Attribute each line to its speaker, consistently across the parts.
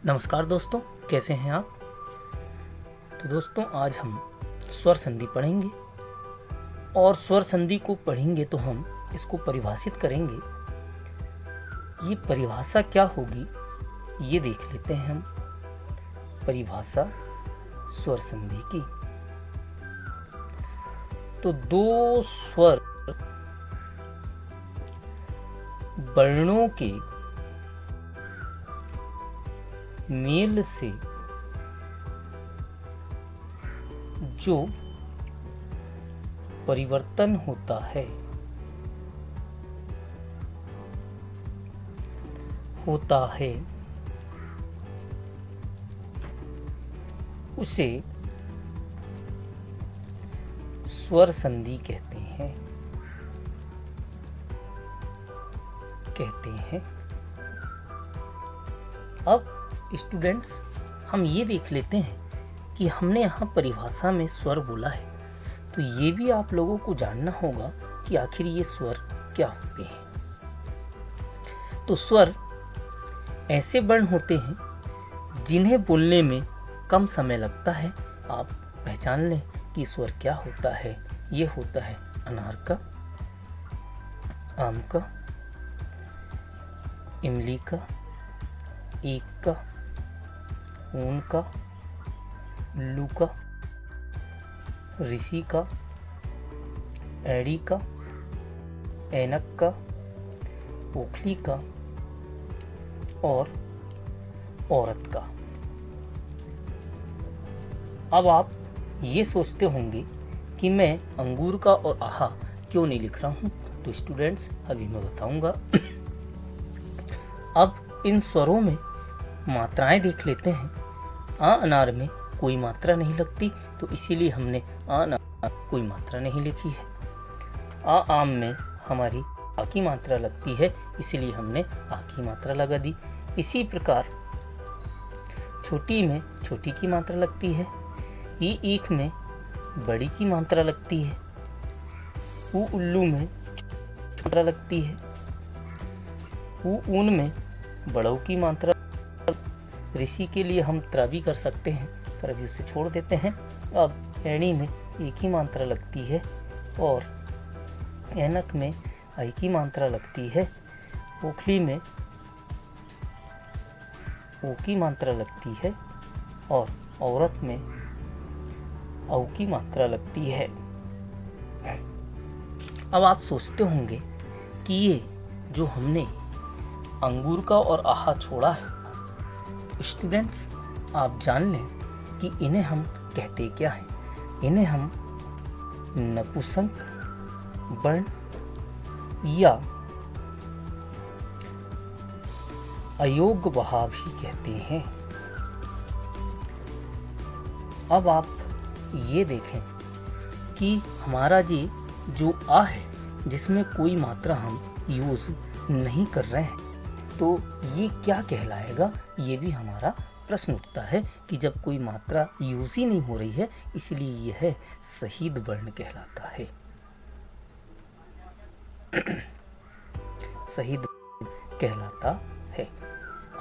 Speaker 1: नमस्कार दोस्तों, कैसे हैं आप। तो दोस्तों, आज हम स्वर संधि पढ़ेंगे और स्वर संधि को पढ़ेंगे तो हम इसको परिभाषित करेंगे। ये परिभाषा क्या होगी ये देख लेते हैं हम। परिभाषा स्वर संधि की। तो दो स्वर वर्णों के मेल से जो परिवर्तन होता है उसे स्वर संधि कहते हैं। अब स्टूडेंट्स, हम ये देख लेते हैं कि हमने यहाँ परिभाषा में स्वर बोला है, तो ये भी आप लोगों को जानना होगा कि आखिर ये स्वर क्या होते हैं। तो स्वर ऐसे वर्ण होते हैं जिन्हें बोलने में कम समय लगता है। आप पहचान लें कि स्वर क्या होता है। ये होता है अनार का, आम का, इमली का, ईख का, ऊन का, उल्लू का, ऋषि का, एड़ी का, ऐनक का, ओखली का और औरत का। अब आप ये सोचते होंगे कि मैं अंगूर का और आहा क्यों नहीं लिख रहा हूँ। तो स्टूडेंट्स, अभी मैं बताऊंगा। अब इन स्वरों में मात्राएं देख लेते हैं। आ अनार में कोई मात्रा नहीं लगती, तो इसीलिए हमने आ अनार कोई मात्रा नहीं लिखी है। आ आम में हमारी आ की मात्रा लगती है, इसीलिए हमने आ की मात्रा लगा दी। इसी प्रकार छोटी में छोटी की मात्रा लगती है। ई ईख में बड़ी की मात्रा लगती है। ऊ उल्लू में मात्रा लगती है। ऊ ऊन में बड़ों की मात्रा। ऋषि के लिए हम त्रा भी कर सकते हैं, पर अभी उसे छोड़ देते हैं। अब ऐणी में एक ही मात्रा लगती है और ऐनक में आई की मात्रा लगती है। ओखली में ओ की मात्रा लगती है और औरत में औ की मात्रा लगती है। अब आप सोचते होंगे कि ये जो हमने अंगूर का और आहा छोड़ा है, तो स्टूडेंट्स आप जान लें कि इन्हें हम कहते क्या हैं। इन्हें हम नपुंसक वर्ण या अयोग्य बहा भी कहते हैं। अब आप ये देखें कि हमारा जी जो आ है, जिसमें कोई मात्रा हम यूज नहीं कर रहे हैं, तो ये क्या कहलाएगा। ये भी हमारा प्रश्न उठता है कि जब कोई मात्रा यूज ही नहीं हो रही है, इसलिए यह शहीद वर्ण कहलाता है। शहीद कहलाता है।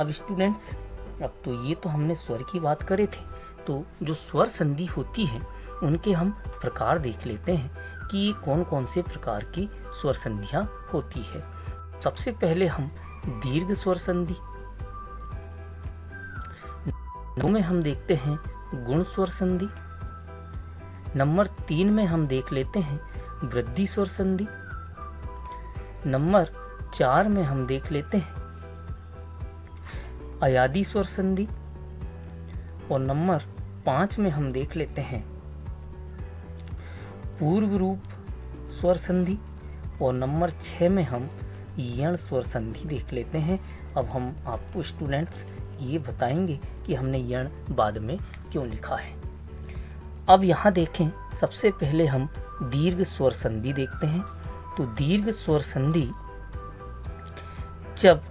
Speaker 1: अब स्टूडेंट्स, अब तो ये तो हमने स्वर की बात करे थे, तो जो स्वर संधि होती है उनके हम प्रकार देख लेते हैं कि कौन कौन से प्रकार की स्वर संधियाँ होती है। सबसे पहले हम दीर्घ स्वर संधि में हम देखते हैं गुण स्वर संधि। नंबर 3 में हम देख लेते हैं वृद्धि स्वर संधि। नंबर 4 में हम देख लेते हैं अयादी स्वर संधि और नंबर 5 में हम देख लेते हैं पूर्व रूप स्वर संधि और नंबर 6 में हम यण स्वर संधि देख लेते हैं। अब हम आपको स्टूडेंट्स ये बताएंगे कि हमने यण बाद में क्यों लिखा है। अब यहाँ देखें, सबसे पहले हम दीर्घ स्वर संधि देखते हैं। तो दीर्घ स्वर संधि जब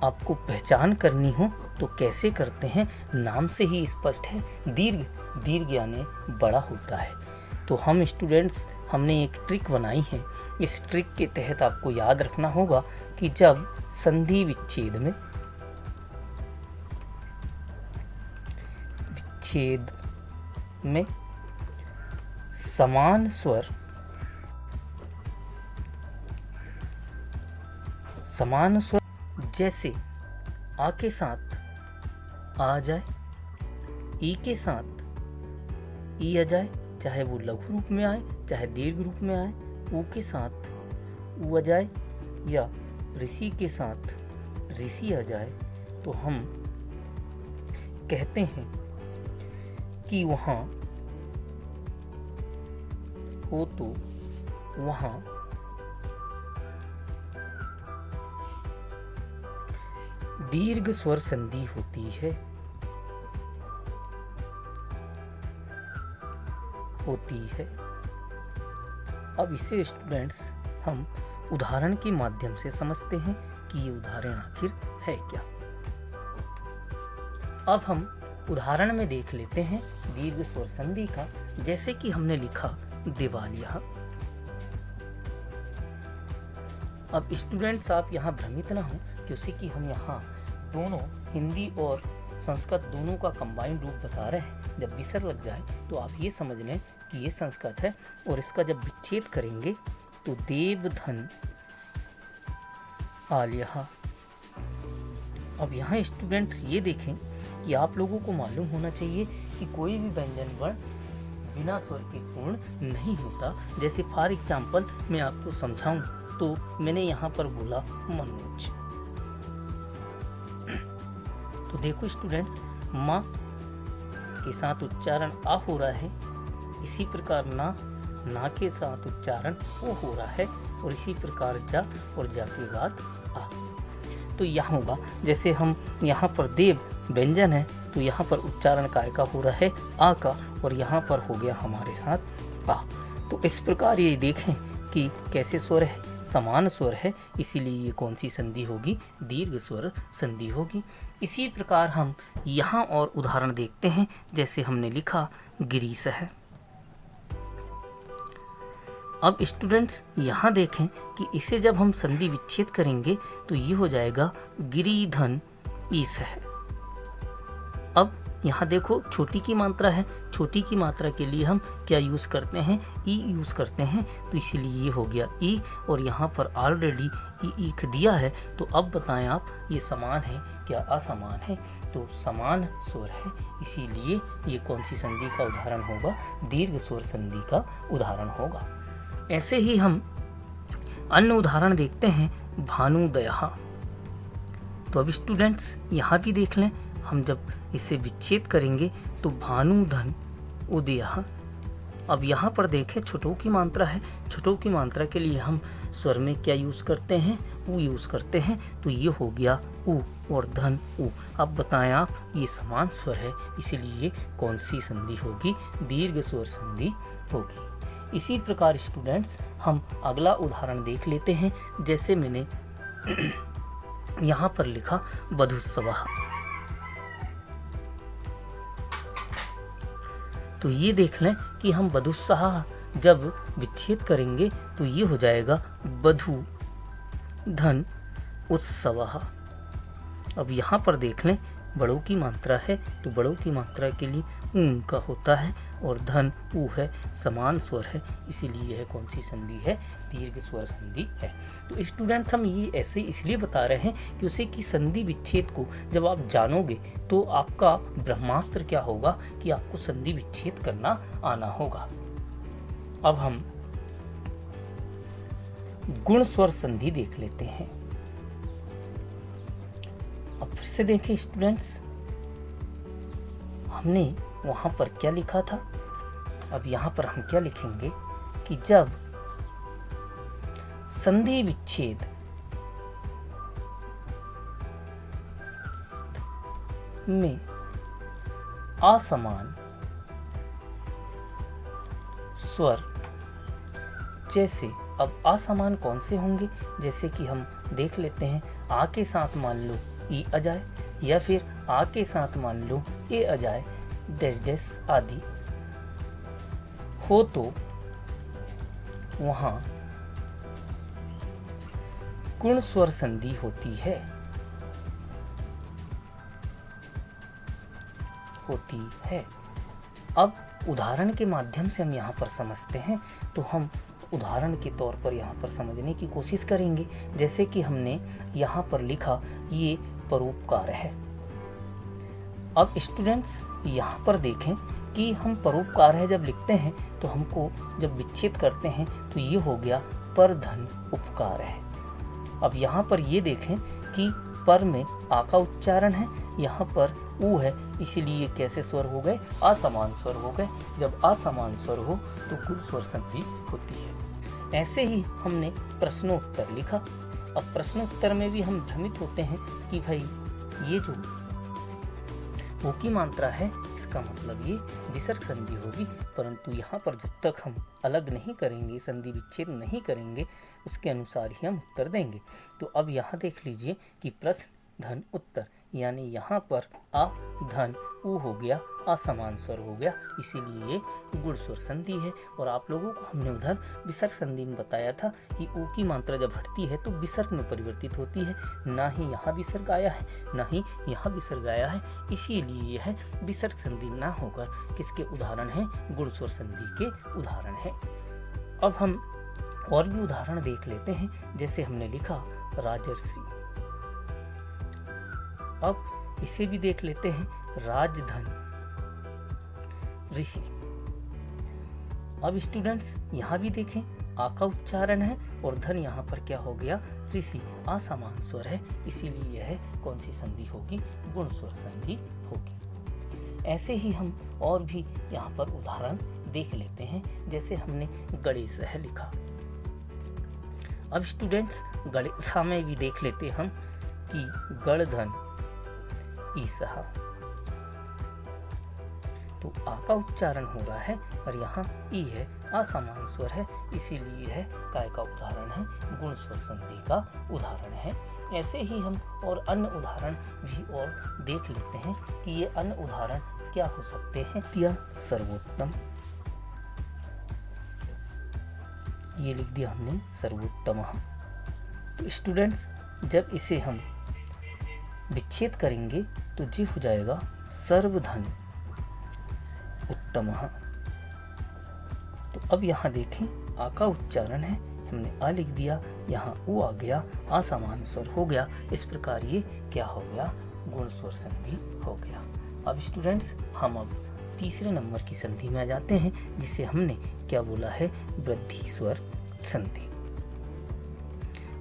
Speaker 1: आपको पहचान करनी हो तो कैसे करते हैं, नाम से ही स्पष्ट है। दीर्घ यानी बड़ा होता है। तो हम स्टूडेंट्स हमने एक ट्रिक बनाई है। इस ट्रिक के तहत आपको याद रखना होगा कि जब संधि विच्छेद में विच्छेद में समान स्वर जैसे आ के साथ आ जाए, ई के साथ ई आ जाए, चाहे वो लघु रूप में आए चाहे दीर्घ रूप में आए, ऊ के साथ ऊ आ जाए या ऋषि के साथ ऋषि आ जाए, तो हम कहते हैं कि वहाँ हो तो वहाँ दीर्घ स्वर संधि होती है। अब इसे स्टूडेंट्स हम उदाहरण के माध्यम से समझते हैं कि ये उदाहरण आखिर है क्या। अब हम उदाहरण में देख लेते हैं दीर्घ स्वर संधि का। जैसे कि हमने लिखा दिवालिया। अब स्टूडेंट्स आप यहाँ भ्रमित ना हो, क्योंकि हम यहाँ दोनों हिंदी और संस्कृत दोनों का कंबाइंड रूप बता रहे हैं। जब विसर लग जाए तो आप ये समझ लें कि ये संस्कृत है और इसका जब विच्छेद करेंगे तो देवधन आलिया। अब यहाँ स्टूडेंट्स ये देखें कि आप लोगों को मालूम होना चाहिए कि कोई भी व्यंजन वर्ण बिना स्वर के पूर्ण नहीं होता। जैसे फॉर एग्जाम्पल मैं आपको समझाऊं तो मैंने यहाँ पर बोला मनोज, तो देखो स्टूडेंट्स माँ के साथ उच्चारण आ हो रहा है, इसी प्रकार ना के साथ उच्चारण ओ हो रहा है, और इसी प्रकार जा और जा के बाद आ। तो यहाँ होगा जैसे हम यहाँ पर देव व्यंजन है तो यहाँ पर उच्चारण काय का हो रहा है आ का, और यहाँ पर हो गया हमारे साथ आ। तो इस प्रकार ये देखें कि कैसे स्वर है, समान स्वर है, इसीलिए ये कौन सी संधि होगी, दीर्घ स्वर संधि होगी। इसी प्रकार हम यहाँ और उदाहरण देखते हैं। जैसे हमने लिखा गिरीश है। अब स्टूडेंट्स यहाँ देखें कि इसे जब हम संधि विच्छेद करेंगे तो ये हो जाएगा गिरिधन ईस है। अब यहाँ देखो छोटी की मात्रा है, छोटी की मात्रा के लिए हम क्या यूज़ करते हैं, ई यूज़ करते हैं, तो इसीलिए ये हो गया ई, और यहाँ पर ऑलरेडी ई ईख दिया है। तो अब बताएं आप ये समान है क्या असमान है, तो समान स्वर है, इसीलिए ये कौन सी संधि का उदाहरण होगा, दीर्घ स्वर संधि का उदाहरण होगा। ऐसे ही हम अन्य उदाहरण देखते हैं भानुदया। तो अब स्टूडेंट्स यहाँ भी देख लें, हम जब इसे विच्छेद करेंगे तो भानुधन उदया। अब यहाँ पर देखें छोटों की मात्रा है, छोटों की मात्रा के लिए हम स्वर में क्या यूज़ करते हैं, ऊ यूज़ करते हैं, तो ये हो गया ऊ और धन ऊ। अब बताएं आप ये समान स्वर है, इसीलिए कौन सी संधि होगी, दीर्घ स्वर संधि होगी। इसी प्रकार स्टूडेंट्स हम अगला उदाहरण देख लेते हैं। जैसे मैंने यहाँ पर लिखा वधुस्सव। तो ये देख लें कि हम वधुस्सह जब विच्छेद करेंगे तो ये हो जाएगा वधु धन उत्सव। अब यहाँ पर देख लें बड़ों की मात्रा है तो बड़ों की मात्रा के लिए ऊं का होता है और धन ऊ है, समान स्वर है, इसीलिए यह कौन सी संधि है, दीर्घ स्वर संधि है। तो स्टूडेंट्स हम ये ऐसे इसलिए बता रहे हैं कि उसे कि संधि विच्छेद को जब आप जानोगे तो आपका ब्रह्मास्त्र क्या होगा कि आपको संधि विच्छेद करना आना होगा। अब हम गुण स्वर संधि देख लेते हैं। अब फिर से देखें स्टूडेंट्स, हमने वहां पर क्या लिखा था, अब यहां पर हम क्या लिखेंगे कि जब संधि विच्छेद में असमान स्वर, जैसे अब असमान कौन से होंगे, जैसे कि हम देख लेते हैं आ के साथ मान लो ई आ जाए, या फिर आ के साथ मान लो ए आ जाए, डैश डैश आदि हो, तो वहां गुण स्वर संधि होती है। अब उदाहरण के माध्यम से हम यहाँ पर समझते हैं, तो हम उदाहरण के तौर पर यहाँ पर समझने की कोशिश करेंगे। जैसे कि हमने यहाँ पर लिखा ये परोपकार है। अब स्टूडेंट्स यहाँ पर देखें कि हम परोपकार है जब लिखते हैं तो हमको जब विच्छेद करते हैं तो ये हो गया पर धन उपकार है। अब यहाँ पर ये देखें कि पर में आ का उच्चारण है, यहाँ पर ऊ है, इसीलिए कैसे स्वर हो गए, असमान स्वर हो गए। जब असमान स्वर हो तो गुण स्वर संधि होती है। ऐसे ही हमने प्रश्नोत्तर लिखा। अब प्रश्नोत्तर में भी हम भ्रमित होते हैं कि भाई ये जो ओ की मात्रा है इसका मतलब ये विसर्ग संधि होगी, परंतु यहाँ पर जब तक हम अलग नहीं करेंगे, संधि विच्छेद नहीं करेंगे, उसके अनुसार ही हम उत्तर देंगे। तो अब यहाँ देख लीजिए कि प्रश्न धन उत्तर, यानी यहाँ पर आ धन ऊ हो गया, असमान स्वर हो गया, इसीलिए ये गुण स्वर संधि है। और आप लोगों को हमने उधर विसर्ग संधि में बताया था कि ऊ की मात्रा जब हटती है तो विसर्ग में परिवर्तित होती है। ना ही यहाँ विसर्ग आया है, ना ही यहाँ विसर्ग आया है, इसीलिए यह विसर्ग संधि ना होकर किसके उदाहरण है, गुण स्वर संधि के उदाहरण है। अब हम और भी उदाहरण देख लेते हैं। जैसे हमने लिखा राजर्षि, अब इसे भी देख लेते हैं, राजधन ऋषि। अब स्टूडेंट्स यहाँ भी देखें, आ का उच्चारण है और धन यहाँ पर क्या हो गया, ऋषि, असमान स्वर है, इसीलिए यह कौन सी संधि होगी, गुण स्वर संधि होगी। ऐसे ही हम और भी यहाँ पर उदाहरण देख लेते हैं। जैसे हमने गणेश है लिखा। अब स्टूडेंट्स गणेशा में भी देख लेते हम कि गणधन ईसा, तो आ का उच्चारण हो रहा है और यहाँ ई है, असमान स्वर है, इसीलिए है काय का उदाहरण है, गुण स्वर संधि का उदाहरण है। ऐसे ही हम और अन्य उदाहरण भी और देख लेते हैं कि ये अन्य उदाहरण क्या हो सकते हैं। दिया सर्वोत्तम, ये लिख दिया हमने सर्वोत्तम। तो स्टूडेंट्स जब इसे हम विच्छेद करेंगे तो जी हो जाएगा सर्वधन उत्तम। तो अब यहाँ देखें, आ का उच्चारण है, हमने आ लिख दिया, यहाँ ऊ आ गया, असमान स्वर हो गया, इस प्रकार ये क्या हो गया, गुण स्वर संधि हो गया। अब स्टूडेंट्स हम अब तीसरे नंबर की संधि में आ जाते हैं, जिसे हमने क्या बोला है, वृद्धि स्वर संधि।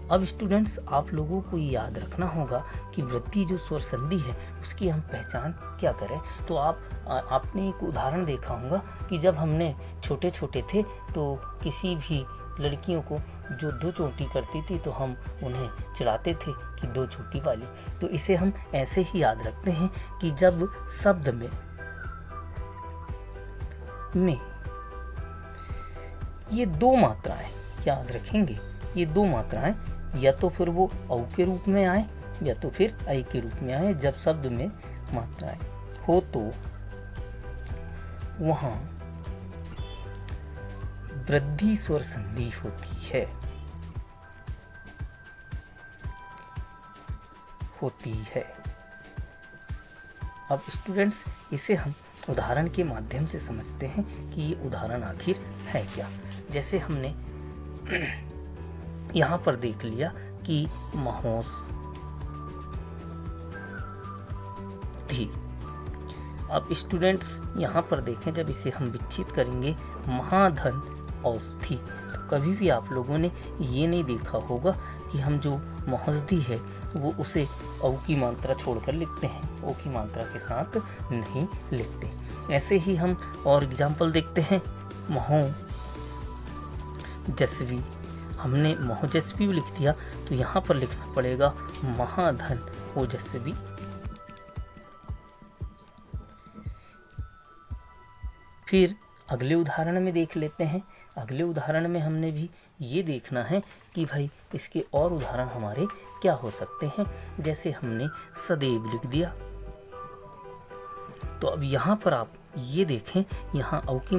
Speaker 1: अब स्टूडेंट्स आप लोगों को ये याद रखना होगा कि वृद्धि जो स्वर संधि है उसकी हम पहचान क्या करें। तो आपने एक उदाहरण देखा होगा कि जब हमने छोटे छोटे थे तो किसी भी लड़कियों को जो दो चोटी करती थी तो हम उन्हें चिढ़ाते थे कि दो चोटी वाली। तो इसे हम ऐसे ही याद रखते हैं कि जब शब्द में ये दो मात्राएं याद रखेंगे, ये दो मात्राएं या तो फिर वो औ के रूप में आए या तो फिर ऐ के रूप में आए। जब शब्द में मात्राएं हो तो वहां वृद्धि स्वर संधि होती है। अब स्टूडेंट्स इसे हम उदाहरण के माध्यम से समझते हैं कि ये उदाहरण आखिर है क्या। जैसे हमने यहाँ पर देख लिया कि महोस थी। अब स्टूडेंट्स यहाँ पर देखें, जब इसे हम विच्छेद करेंगे महाधन औषधि, तो कभी भी आप लोगों ने ये नहीं देखा होगा कि हम जो महौषधि है वो उसे औ की मात्रा छोड़कर लिखते हैं, ओ की मात्रा के साथ नहीं लिखते। ऐसे ही हम और एग्जाम्पल देखते हैं, महोजस्वी, हमने महोजस्वी लिख दिया तो यहाँ पर लिखना पड़ेगा महाधन ओजस्वी। फिर अगले उदाहरण में देख लेते हैं। अगले उदाहरण में हमने भी ये देखना है कि भाई इसके और उदाहरण हमारे क्या हो सकते हैं। जैसे हमने सदैव लिख दिया, तो अब यहाँ पर आप ये देखें, यहाँ औ की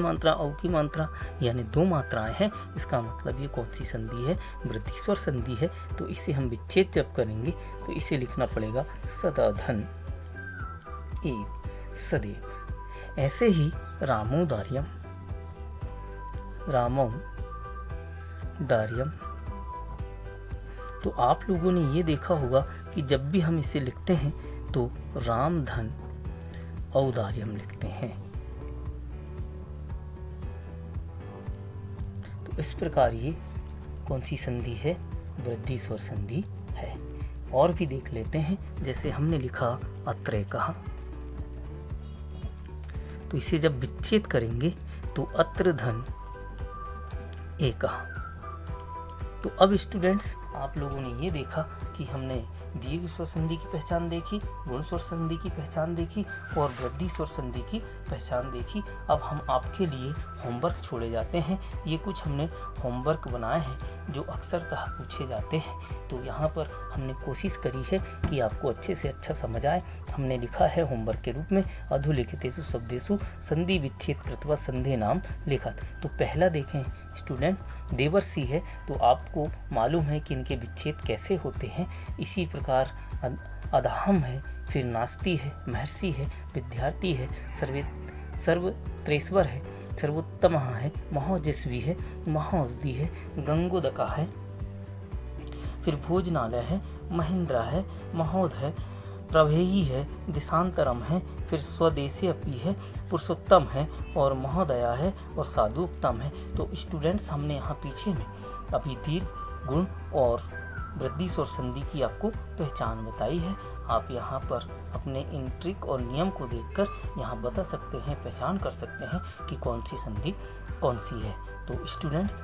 Speaker 1: मात्रा यानी दो मात्राएं हैं, इसका मतलब ये कौन सी संधि है, वृद्धि स्वर संधि है। तो इसे हम विच्छेद जब करेंगे तो इसे लिखना पड़ेगा सदाधन एव सदैव। ऐसे ही रामोदार्यम, रामो दार्यम। तो आप लोगों ने ये देखा होगा कि जब भी हम इसे लिखते हैं तो राम धन औदार्यम लिखते हैं। तो इस प्रकार ये कौन सी संधि है? वृद्धि स्वर संधि है। और भी देख लेते हैं, जैसे हमने लिखा अत्रे कहा, तो इसे जब विच्छेद करेंगे तो अत्र धन ए कहा। तो अब स्टूडेंट्स, आप लोगों ने ये देखा कि हमने दीर्घ स्वर संधि की पहचान देखी, गुण स्वर संधि की पहचान देखी और वृद्धि स्वर संधि की पहचान देखी। अब हम आपके लिए होमवर्क छोड़े जाते हैं। ये कुछ हमने होमवर्क बनाए हैं जो अक्सरतः पूछे जाते हैं। तो यहाँ पर हमने कोशिश करी है कि आपको अच्छे से अच्छा समझ आए। हमने लिखा है होमवर्क के रूप में अधोलिखितेषु शब्देषु संधि विच्छेद कृत्वा संधि नाम लिखत। तो पहला देखें स्टूडेंट, देवर्षि है तो आपको मालूम है कि इनके विच्छेद कैसे होते हैं। इसी प्रकार अधाम है, फिर नास्ति है, महर्षि है, विद्यार्थी है, सर्वत्रेश्वर है, सर्वोत्तम है, महोजस्वी है, महौषधि है, गंगोदका है, फिर भोजनालय है, महिंद्रा है, महोद है, प्रभेयी है, दिशांतरम है, फिर स्वदेशी अपी है, पुरुषोत्तम है और महोदया है और साधुत्तम है। तो स्टूडेंट्स, हमने यहाँ पीछे में अभी दीर्घ, गुण और वृद्धि स्वर संधि की आपको पहचान बताई है। आप यहाँ पर अपने इन ट्रिक और नियम को देखकर यहाँ बता सकते हैं, पहचान कर सकते हैं कि कौन सी संधि कौन सी है। तो स्टूडेंट्स,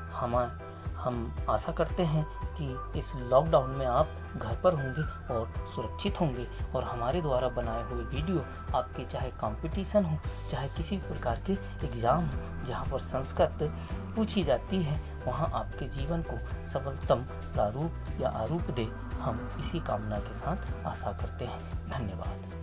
Speaker 1: हम आशा करते हैं कि इस लॉकडाउन में आप घर पर होंगे और सुरक्षित होंगे और हमारे द्वारा बनाए हुए वीडियो आपके चाहे कंपटीशन हो, चाहे किसी प्रकार के एग्ज़ाम हो जहाँ पर संस्कृत पूछी जाती है, वहाँ आपके जीवन को सफलतम प्रारूप या आरूप दे, हम इसी कामना के साथ आशा करते हैं। धन्यवाद।